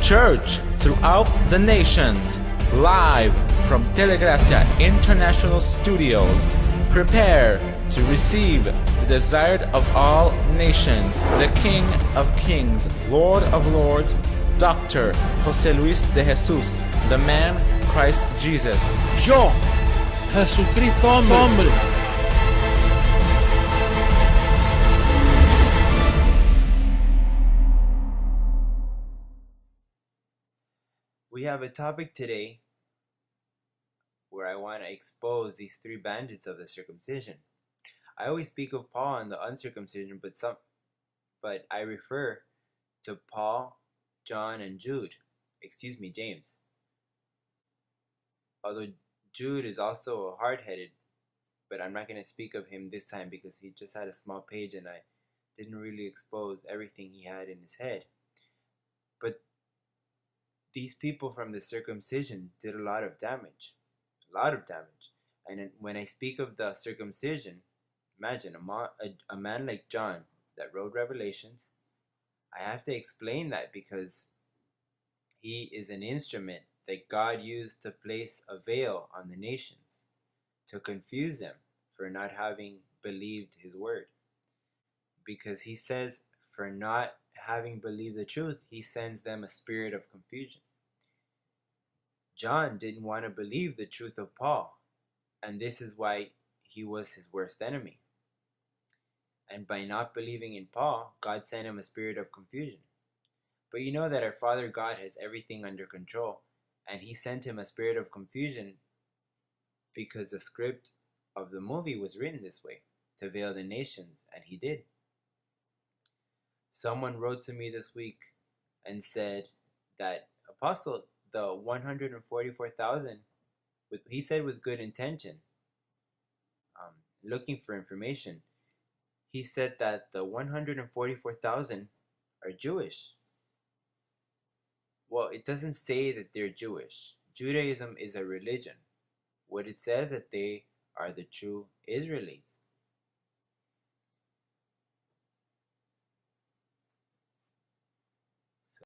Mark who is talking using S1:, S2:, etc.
S1: Church throughout the nations, live from Telegracia International Studios. Prepare to receive the desired of all nations, the King of Kings, Lord of Lords, Dr. José Luis de Jesús, the man Christ Jesus.
S2: Yo, Jesucristo hombre.
S3: We have a topic today where I want to expose these three bandits of the circumcision. I always speak of Paul and the uncircumcision, but I refer to Paul, John, and James. Although Jude is also hard-headed, but I'm not going to speak of him this time because he just had a small page and I didn't really expose everything he had in his head. But these people from the circumcision did a lot of damage. And when I speak of the circumcision, imagine a man like John that wrote Revelations. I have to explain that because he is an instrument that God used to place a veil on the nations, to confuse them for not having believed his word. Because he says, for not having believed the truth, he sends them a spirit of confusion. John didn't want to believe the truth of Paul, and this is why he was his worst enemy. And by not believing in Paul, God sent him a spirit of confusion. But you know that our Father God has everything under control, and he sent him a spirit of confusion because the script of the movie was written this way, to veil the nations, and he did. Someone wrote to me this week and said that Apostle, the 144,000, he said with good intention, looking for information, he said that the 144,000 are Jewish. Well, it doesn't say that they're Jewish. Judaism is a religion. What it says that they are the true Israelites.